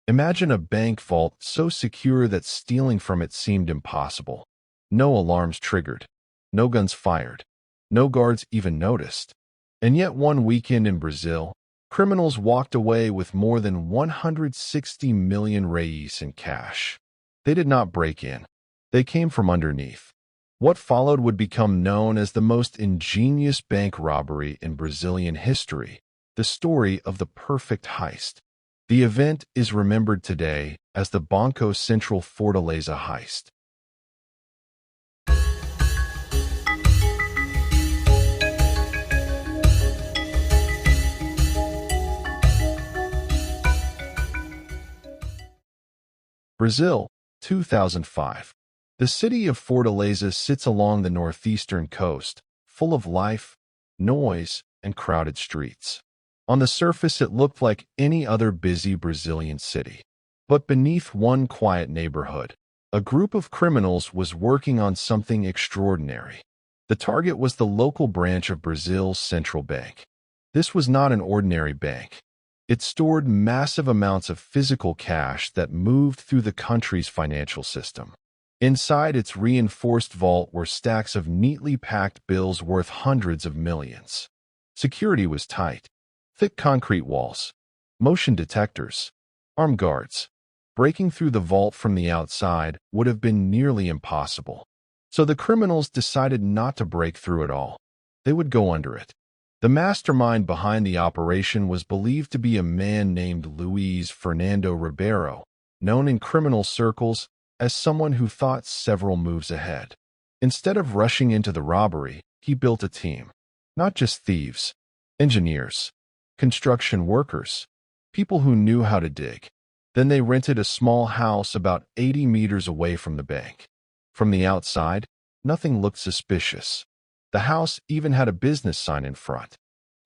Imagine a bank vault so secure that stealing from it seemed impossible. No alarms triggered, no guns fired, no guards even noticed. And yet one weekend in Brazil, criminals walked away with more than 160 million reais in cash. They did not break in. They came from underneath. What followed would become known as the most ingenious bank robbery in Brazilian history, the story of the perfect heist. The event is remembered today as the Banco Central Fortaleza heist. Brazil, 2005. The city of Fortaleza sits along the northeastern coast, full of life, noise, and crowded streets. On the surface, it looked like any other busy Brazilian city. But beneath one quiet neighborhood, a group of criminals was working on something extraordinary. The target was the local branch of Brazil's central bank. This was not an ordinary bank. It stored massive amounts of physical cash that moved through the country's financial system. Inside its reinforced vault were stacks of neatly packed bills worth hundreds of millions. Security was tight. Thick concrete walls, motion detectors, armed guards. Breaking through the vault from the outside would have been nearly impossible. So the criminals decided not to break through at all. They would go under it. The mastermind behind the operation was believed to be a man named Luiz Fernando Ribeiro, known in criminal circles as someone who thought several moves ahead. Instead of rushing into the robbery, he built a team. Not just thieves, engineers, construction workers, people who knew how to dig. Then they rented a small house about 80 meters away from the bank. From the outside, nothing looked suspicious. The house even had a business sign in front.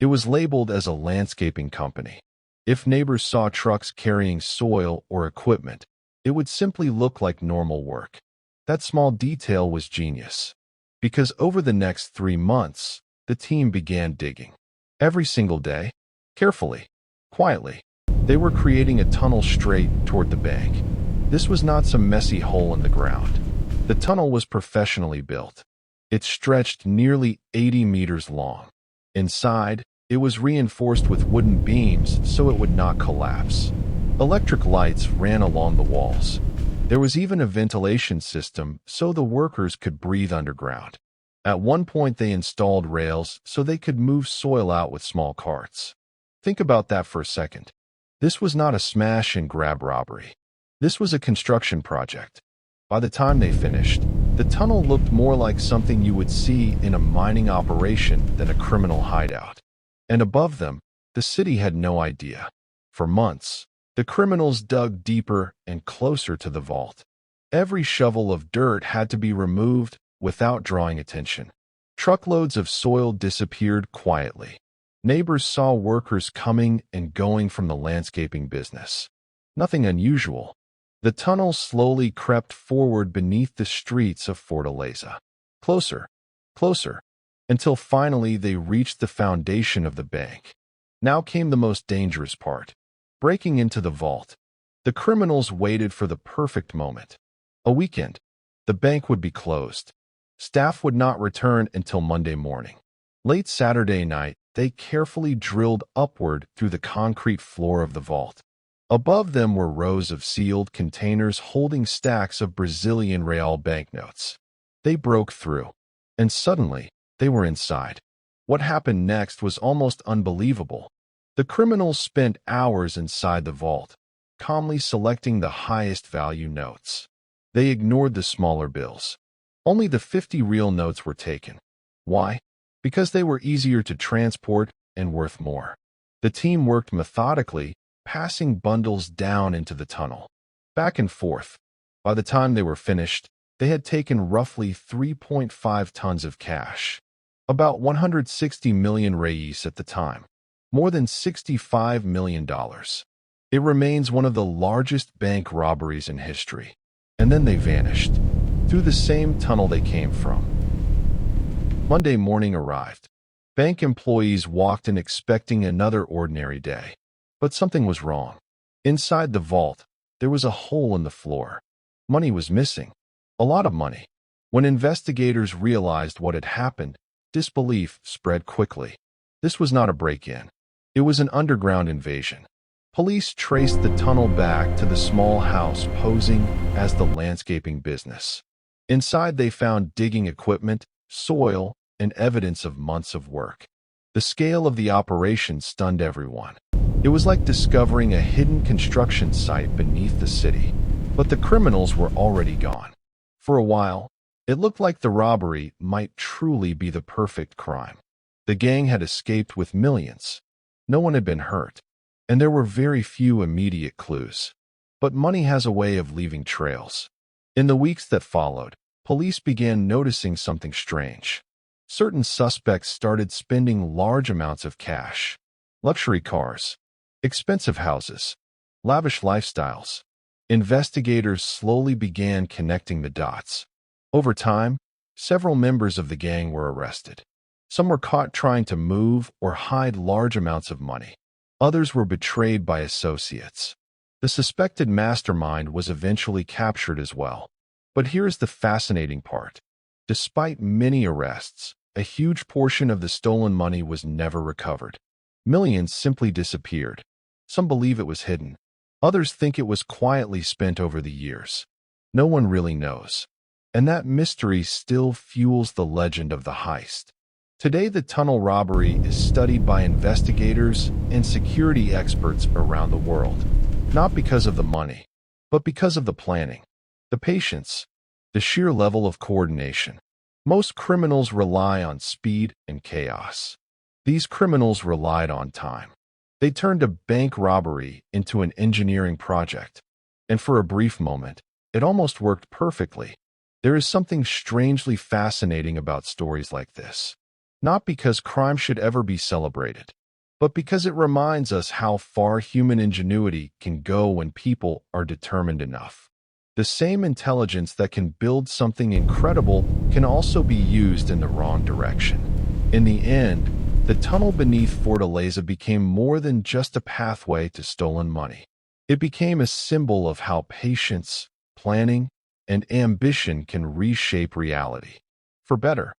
It was labeled as a landscaping company. If neighbors saw trucks carrying soil or equipment, it would simply look like normal work. That small detail was genius, because over the next 3 months, the team began digging. Every single day, carefully, quietly, they were creating a tunnel straight toward the bank. This was not some messy hole in the ground. The tunnel was professionally built. It stretched nearly 80 meters long. Inside, it was reinforced with wooden beams so it would not collapse. Electric lights ran along the walls. There was even a ventilation system so the workers could breathe underground. At one point, they installed rails so they could move soil out with small carts. Think about that for a second. This was not a smash-and-grab robbery. This was a construction project. By the time they finished, the tunnel looked more like something you would see in a mining operation than a criminal hideout. And above them, the city had no idea. For months, the criminals dug deeper and closer to the vault. Every shovel of dirt had to be removed without drawing attention. Truckloads of soil disappeared quietly. Neighbors saw workers coming and going from the landscaping business. Nothing unusual. The tunnel slowly crept forward beneath the streets of Fortaleza. Closer, closer, until finally they reached the foundation of the bank. Now came the most dangerous part. Breaking into the vault. The criminals waited for the perfect moment. A weekend. The bank would be closed. Staff would not return until Monday morning. Late Saturday night, they carefully drilled upward through the concrete floor of the vault. Above them were rows of sealed containers holding stacks of Brazilian real banknotes. They broke through, and suddenly, they were inside. What happened next was almost unbelievable. The criminals spent hours inside the vault, calmly selecting the highest value notes. They ignored the smaller bills. Only the 50 real notes were taken. Why? Because they were easier to transport and worth more. The team worked methodically, passing bundles down into the tunnel. Back and forth. By the time they were finished, they had taken roughly 3.5 tons of cash. About 160 million reais at the time. More than $65 million. It remains one of the largest bank robberies in history. And then they vanished, through the same tunnel they came from. Monday morning arrived. Bank employees walked in expecting another ordinary day. But something was wrong. Inside the vault, there was a hole in the floor. Money was missing. A lot of money. When investigators realized what had happened, disbelief spread quickly. This was not a break-in. It was an underground invasion. Police traced the tunnel back to the small house posing as the landscaping business. Inside, they found digging equipment, soil, and evidence of months of work. The scale of the operation stunned everyone. It was like discovering a hidden construction site beneath the city. But the criminals were already gone. For a while, it looked like the robbery might truly be the perfect crime. The gang had escaped with millions. No one had been hurt, and there were very few immediate clues. But money has a way of leaving trails. In the weeks that followed, police began noticing something strange. Certain suspects started spending large amounts of cash. Luxury cars, expensive houses, lavish lifestyles. Investigators slowly began connecting the dots. Over time, several members of the gang were arrested. Some were caught trying to move or hide large amounts of money. Others were betrayed by associates. The suspected mastermind was eventually captured as well. But here's the fascinating part. Despite many arrests, a huge portion of the stolen money was never recovered. Millions simply disappeared. Some believe it was hidden. Others think it was quietly spent over the years. No one really knows. And that mystery still fuels the legend of the heist. Today, the tunnel robbery is studied by investigators and security experts around the world. Not because of the money, but because of the planning, the patience, the sheer level of coordination. Most criminals rely on speed and chaos. These criminals relied on time. They turned a bank robbery into an engineering project. And for a brief moment, it almost worked perfectly. There is something strangely fascinating about stories like this. Not because crime should ever be celebrated, but because it reminds us how far human ingenuity can go when people are determined enough. The same intelligence that can build something incredible can also be used in the wrong direction. In the end, the tunnel beneath Fortaleza became more than just a pathway to stolen money. It became a symbol of how patience, planning, and ambition can reshape reality, for better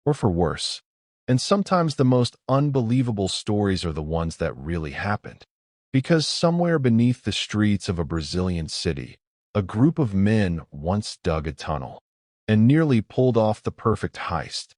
or for worse. And sometimes the most unbelievable stories are the ones that really happened. Because somewhere beneath the streets of a Brazilian city, a group of men once dug a tunnel and nearly pulled off the perfect heist.